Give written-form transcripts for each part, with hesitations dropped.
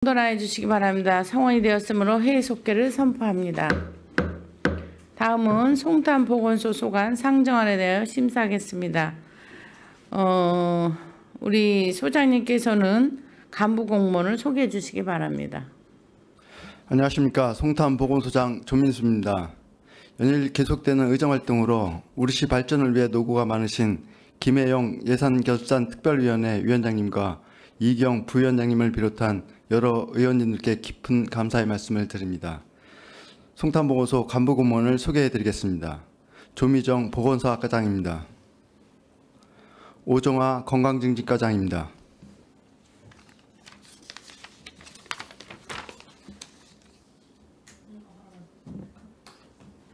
돌아해 주시기 바랍니다. 성원이 되었으므로 회의 속개를 선포합니다. 다음은 송탄 보건소 소관 상정안에 대하여 심사하겠습니다. 우리 소장님께서는 간부 공무원을 소개해 주시기 바랍니다. 안녕하십니까. 송탄 보건소장 조민수입니다. 연일 계속되는 의정활동으로 우리시 발전을 위해 노고가 많으신 김혜영 예산결산특별위원회 위원장님과 이경 부위원장님을 비롯한 여러 의원님들께 깊은 감사의 말씀을 드립니다. 송탄보건소 간부공무원을 소개해드리겠습니다. 조미정 보건소학과장입니다. 오정화 건강증진과장입니다.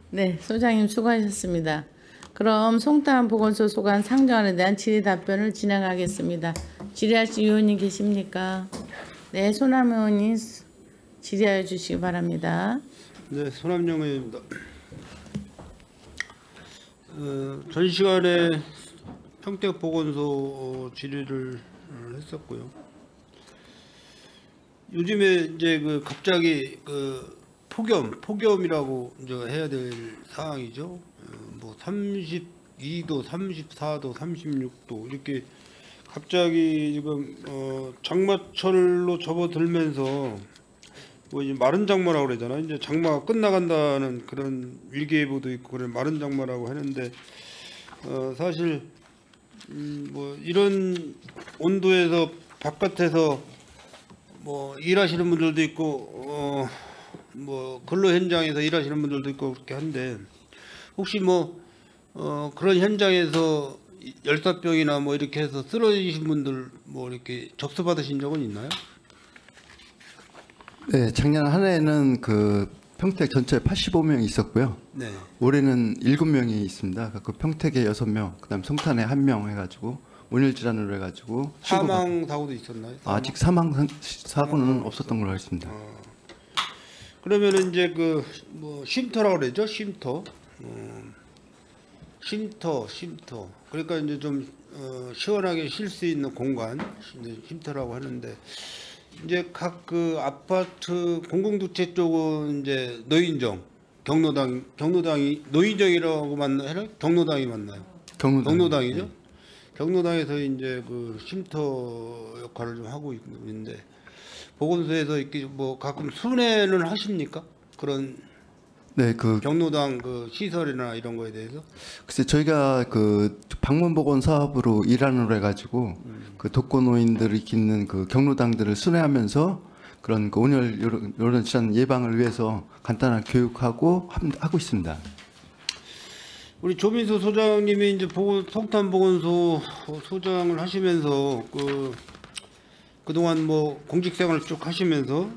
네, 소장님 수고하셨습니다. 그럼 송탄 보건소 소관 상정안에 대한 질의 답변을 진행하겠습니다. 질의하실 의원님 계십니까? 네, 손남 의원님 질의하여 주시기 바랍니다. 네, 손남영 의원입니다. 전 시간에 평택보건소 질의를 했었고요. 요즘에 이제 갑자기 폭염이라고 이제 해야 될 상황이죠. 뭐 32도, 34도, 36도 이렇게 갑자기 지금 장마철로 접어들면서 뭐 이제 마른 장마라고 그러잖아요. 이제 장마가 끝나간다는 그런 일기예보도 있고 그런 마른 장마라고 하는데 사실 뭐 이런 온도에서 바깥에서 뭐 일하시는 분들도 있고 뭐 근로 현장에서 일하시는 분들도 있고 그렇게 한데 혹시 뭐 그런 현장에서 열사병이나 뭐 이렇게 해서 쓰러지신 분들 뭐 이렇게 접수 받으신 적은 있나요? 네, 작년 한 해에는 평택 전체에 85명이 있었고요. 네. 올해는 7명이 있습니다. 그 평택에 6명, 그다음 송탄에 1명 해가지고 온열 질환으로 해가지고 사망 사고도 있었나요? 아직 사망 사고는 없었던 걸로 알고 있습니다. 그러면은 이제 뭐 쉼터라고 그러죠? 쉼터. 쉼터. 그러니까 이제 좀 시원하게 쉴 수 있는 공간, 쉼터라고 하는데 이제 각 아파트 공공주택 쪽은 이제 노인정, 경로당이 노인정이라고 맞나요? 경로당이 맞나요? 경로당이죠. 네. 경로당에서 이제 쉼터 역할을 좀 하고 있는데 보건소에서 이렇게 뭐 가끔 순회는 하십니까? 그런 네, 경로당 시설이나 이런 거에 대해서? 글쎄 저희가 방문 보건 사업으로 일하는 해가지고 독거노인들이 있는 경로당들을 순회하면서 그런 온열 이런 질환 예방을 위해서 간단한 교육하고 하고 있습니다. 우리 조민수 소장님이 이제 송탄 보건소 소장을 하시면서 그동안 뭐 공직생활을 쭉 하시면서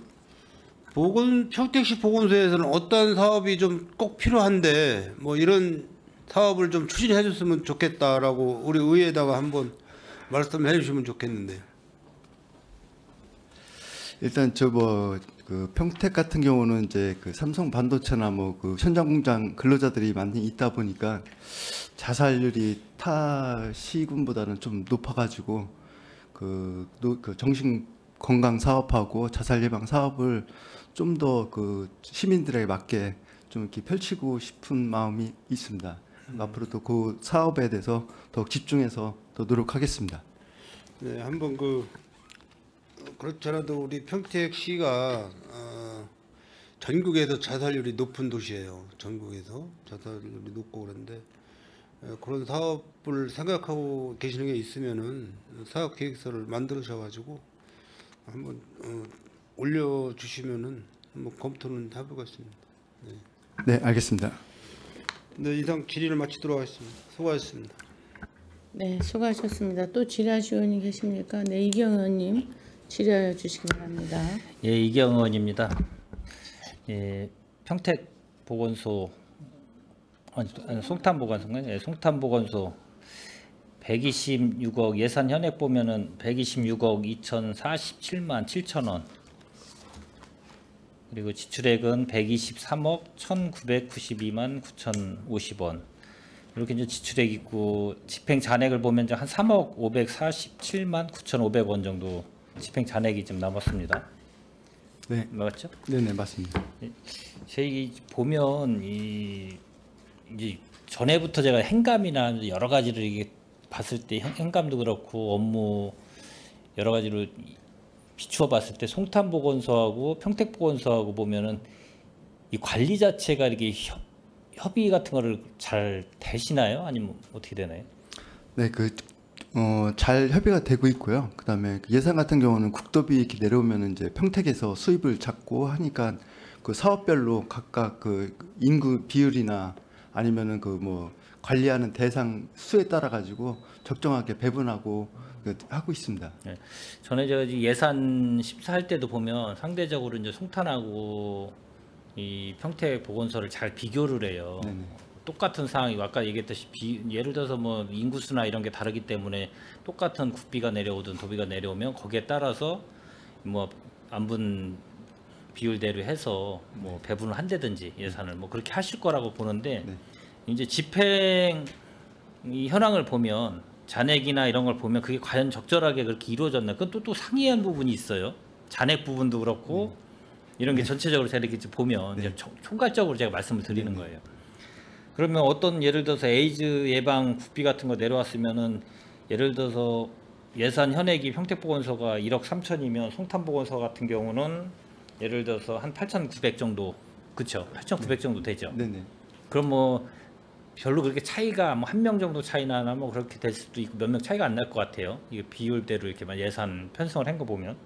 평택시 보건소에서는 어떤 사업이 좀 꼭 필요한데 뭐 이런 사업을 좀 추진해 줬으면 좋겠다라고 우리 의회에다가 한번 말씀해 주시면 좋겠는데요. 일단 평택 같은 경우는 이제 삼성 반도체나 현장 공장 근로자들이 많이 있다 보니까 자살률이 타 시군보다는 좀 높아가지고 정신 건강 사업하고 자살 예방 사업을 좀 더 시민들에게 맞게 좀 이렇게 펼치고 싶은 마음이 있습니다. 앞으로도 그 사업에 대해서 더욱 집중해서 더 노력하겠습니다. 네, 한번 그렇지 않아도 우리 평택시가 전국에서 자살률이 높은 도시예요. 전국에서 자살률이 높고 그런데 그런 사업을 생각하고 계시는 게 있으면은 사업 계획서를 만들으셔가지고 한번 올려주시면은 한번 검토는 해보겠습니다. 네. 네, 알겠습니다. 네, 이상 질의를 마치도록 하겠습니다. 수고하셨습니다. 네, 수고하셨습니다. 또 질의하실 의원님 계십니까? 네, 이경 의원님 질의하여 주시기 바랍니다. 예, 이경 의원입니다. 예, 평택 보건소 송탄 보건소인가요? 예, 송탄 보건소 126억 예산 현액 보면은 126억 2,047만 7천 원. 그리고 지출액은 123억 1,992만 9,050원. 이렇게 이제 지출액 있고 집행 잔액을 보면 한 3억 547만 9,500원 정도 집행 잔액이 좀 남았습니다. 네, 맞죠? 네네 맞습니다. 저희 보면 이제 전에부터 제가 행감이나 여러 가지를 이게 봤을 때 행감도 그렇고 업무 여러 가지로 비추어 봤을 때 송탄보건소하고 평택보건소하고 보면은 이 관리 자체가 이렇게 협의 같은 거를 잘 되시나요? 아니면 어떻게 되나요? 네, 잘 협의가 되고 있고요. 그다음에 예산 같은 경우는 국도비 이렇게 내려오면 이제 평택에서 수입을 잡고 하니까 그 사업별로 각각 그 인구 비율이나 아니면은 그 뭐 관리하는 대상 수에 따라 가지고 적정하게 배분하고 하고 있습니다. 네. 전에 저 예산 심사할 때도 보면 상대적으로 이제 송탄하고 이 평택 보건소를 잘 비교를 해요. 네네. 똑같은 상황이 아까 얘기했듯이 예를 들어서 뭐 인구수나 이런 게 다르기 때문에 똑같은 국비가 내려오든 도비가 내려오면 거기에 따라서 뭐 안분 비율대로 해서 뭐 배분을 한다든지 예산을 뭐 그렇게 하실 거라고 보는데 네. 이제 집행 이 현황을 보면 잔액이나 이런 걸 보면 그게 과연 적절하게 그렇게 이루어졌나? 그건 또 상이한 부분이 있어요. 잔액 부분도 그렇고 이런 게 전체적으로 제가 이렇게 보면 이제 총괄적으로 제가 말씀을 드리는 거예요. 그러면 어떤 예를 들어서 에이즈 예방 국비 같은 거 내려왔으면은 예를 들어서 예산 현액이 평택보건소가 1억 3천이면 송탄보건소 같은 경우는 예를 들어서 한 8,900 정도, 그렇죠? 8,900 정도 되죠. 네네. 그럼 뭐 별로 그렇게 차이가 뭐 한 명 정도 차이 나나 뭐 그렇게 될 수도 있고 몇 명 차이가 안 날 것 같아요. 이게 비율대로 이렇게만 예산 편성을 한 거 보면.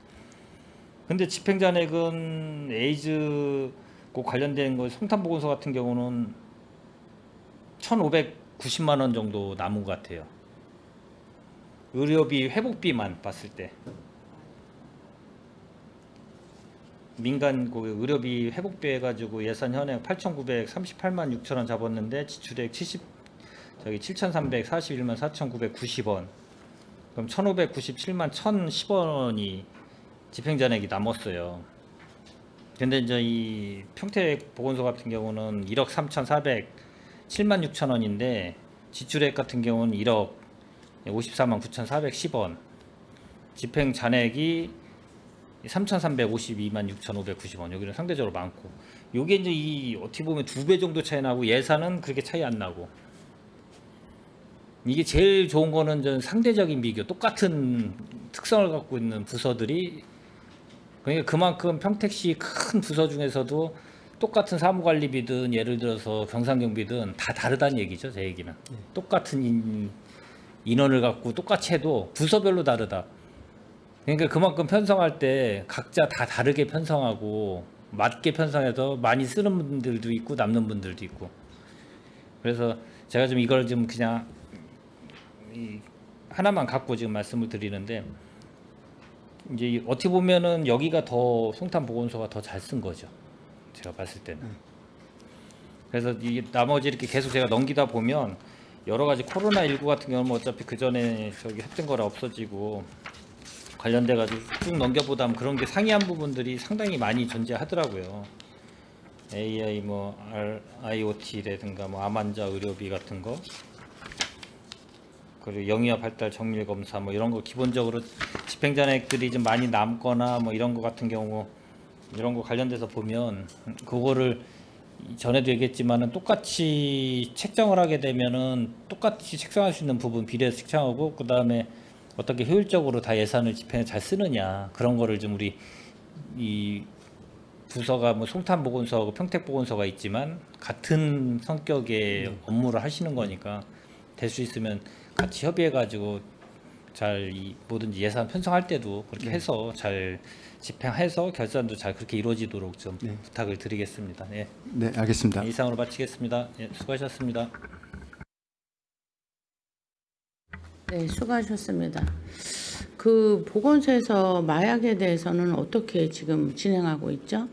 근데 집행잔액은 에이즈 그 관련된 거 송탄보건소 같은 경우는 1,590만 원 정도 남은 것 같아요. 의료비 회복비만 봤을 때. 민간 그 의료비 회복비 해가지고 예산 현액 8,938만 6천 원 잡았는데 지출액 7,341만 4,990원. 그럼 1,597만 1,010원이 집행잔액이 남았어요. 근데 이제 이 평택 보건소 같은 경우는 1억 3,407만 6천 원인데 지출액 같은 경우는 1억 54만 9,410원. 집행잔액이 3,352만 6,590원. 여기는 상대적으로 많고, 요게 이제 이 어떻게 보면 2배 정도 차이 나고 예산은 그렇게 차이 안 나고. 이게 제일 좋은 거는 전 상대적인 비교, 똑같은 특성을 갖고 있는 부서들이, 그러니까 그만큼 평택시 큰 부서 중에서도 똑같은 사무관리비든 예를 들어서 경상경비든 다 다르다는 얘기죠. 제 얘기는 똑같은 인원을 갖고 똑같이 해도 부서별로 다르다. 그러니까 그만큼 편성할 때 각자 다 다르게 편성하고 맞게 편성해서 많이 쓰는 분들도 있고 남는 분들도 있고. 그래서 제가 좀 이걸 좀 그냥 하나만 갖고 지금 말씀을 드리는데, 이제 어떻게 보면은 여기가 더 송탄보건소가 더 잘 쓴 거죠. 제가 봤을 때는. 그래서 이 나머지 이렇게 계속 제가 넘기다 보면 여러 가지 코로나19 같은 경우는 어차피 그 전에 저기 했던 거라 없어지고 관련돼 가지고 쭉 넘겨보다 그런 게 상이한 부분들이 상당히 많이 존재하더라고요. AI 뭐 IoT라든가 뭐 암환자 의료비 같은 거, 그리고 영유아 발달 정밀 검사 뭐 이런 거 기본적으로 집행잔액들이 좀 많이 남거나 뭐 이런 거 같은 경우, 이런 거 관련돼서 보면 그거를 전에도 얘기했지만은 똑같이 책정을 하게 되면은 똑같이 책정할 수 있는 부분 비례해서 책정하고, 그 다음에 어떻게 효율적으로 다 예산을 집행을 잘 쓰느냐, 그런 거를 좀 우리 이 부서가 뭐 송탄보건소하고 평택보건소가 있지만 같은 성격의 업무를 하시는 거니까 될 수 있으면 같이 협의해 가지고 잘 이 뭐든지 예산 편성할 때도 그렇게 해서 잘 집행해서 결산도 잘 그렇게 이루어지도록 좀 부탁을 드리겠습니다. 네. 네, 알겠습니다. 이상으로 마치겠습니다. 예, 수고하셨습니다. 네, 수고하셨습니다. 그 보건소에서 마약에 대해서는 어떻게 지금 진행하고 있죠?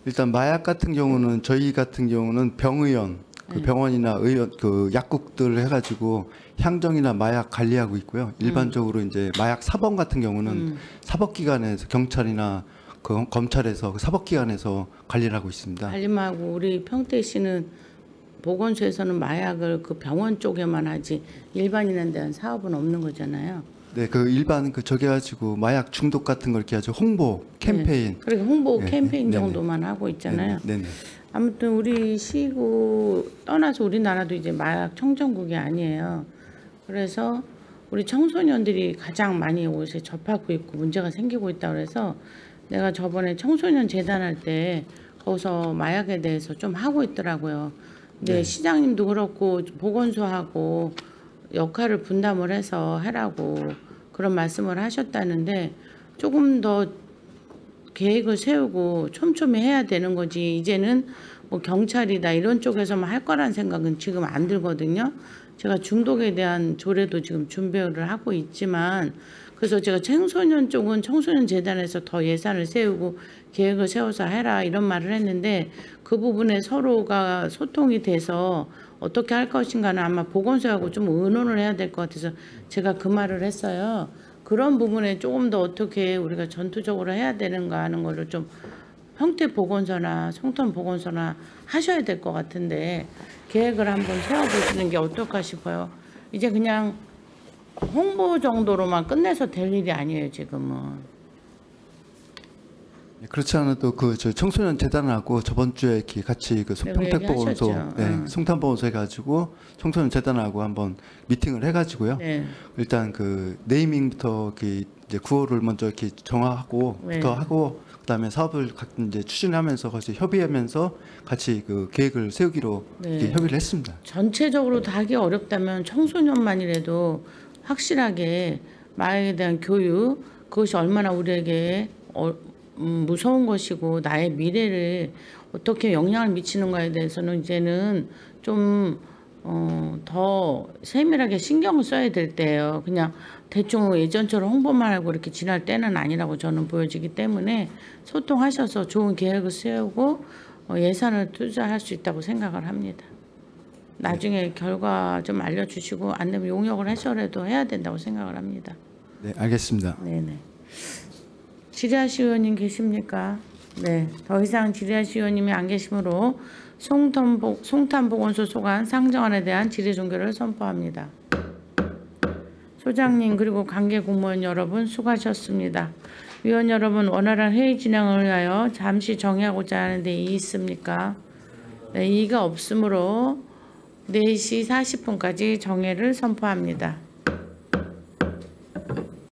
일단 마약 같은 경우는 저희 같은 경우는 병의원, 그 병원이나 의원, 그 약국들 해가지고 향정이나 마약 관리하고 있고요. 일반적으로 이제 마약 사범 같은 경우는 사법기관에서 경찰이나 그 검찰에서 그 사법기관에서 관리를 하고 있습니다. 관리하고 우리 평택시는 보건소에서는 마약을 그 병원 쪽에만 하지 일반인한테는 사업은 없는 거잖아요. 네, 그 일반 그 저기 가지고 마약 중독 같은 걸 이렇게 아주 홍보 캠페인. 그렇게 홍보 네, 캠페인 네, 정도만 하고 있잖아요. 네, 네. 아무튼 우리 시구 떠나서 우리나라도 이제 마약 청정국이 아니에요. 그래서 우리 청소년들이 가장 많이 요새 접하고 있고 문제가 생기고 있다 그래서 내가 저번에 청소년 재단할 때 거기서 마약에 대해서 좀 하고 있더라고요. 근데 네. 시장님도 그렇고 보건소하고 역할을 분담을 해서 하라고 그런 말씀을 하셨다는데 조금 더 계획을 세우고 촘촘히 해야 되는 거지. 이제는 뭐 경찰이다 이런 쪽에서만 할 거란 생각은 지금 안 들거든요. 제가 중독에 대한 조례도 지금 준비를 하고 있지만 그래서 제가 청소년 쪽은 청소년 재단에서 더 예산을 세우고 계획을 세워서 해라 이런 말을 했는데 그 부분에 서로가 소통이 돼서 어떻게 할 것인가는 아마 보건소하고 좀 의논을 해야 될 것 같아서 제가 그 말을 했어요. 그런 부분에 조금 더 어떻게 우리가 전투적으로 해야 되는가 하는 거를 좀 평택 보건소나 송탄 보건소나 하셔야 될 것 같은데 계획을 한번 세워보시는 게 어떨까 싶어요. 이제 그냥 홍보 정도로만 끝내서 될 일이 아니에요 지금은. 그렇지 않아도 그 저 청소년 재단하고 저번 주에 이렇게 같이 그 네, 평택 보건소, 얘기하셨죠. 네, 송탄 보건소 해가지고 청소년 재단하고 한번 미팅을 해가지고요. 네. 일단 그 네이밍부터 이렇게 이제 구호를 먼저 이렇게 정하고부터 네. 하고 그다음에 사업을 이제 추진하면서 같이 협의하면서 같이 그 계획을 세우기로 네. 이렇게 협의를 했습니다. 전체적으로 다 하기 어렵다면 청소년만이라도 확실하게 마약에 대한 교육 그것이 얼마나 우리에게 무서운 것이고 나의 미래를 어떻게 영향을 미치는가에 대해서는 이제는 좀 더 세밀하게 신경을 써야 될 때예요. 그냥 대충 예전처럼 홍보만 하고 이렇게 지날 때는 아니라고 저는 보여지기 때문에 소통하셔서 좋은 계획을 세우고 예산을 투자할 수 있다고 생각을 합니다. 나중에 결과 좀 알려주시고 안 되면 용역을 해서라도 해야 된다고 생각을 합니다. 네, 알겠습니다. 네네. 지리아시 의원님 계십니까? 네. 더 이상 지리아시 의원님이 안 계시므로 송탄보건소 소관 상정안에 대한 질의 종결을 선포합니다. 소장님 그리고 관계 공무원 여러분 수고하셨습니다. 위원 여러분 원활한 회의 진행을 위하여 잠시 정의하고자 하는데 이의 있습니까? 네, 이의가 없으므로 4시 40분까지 정회를 선포합니다.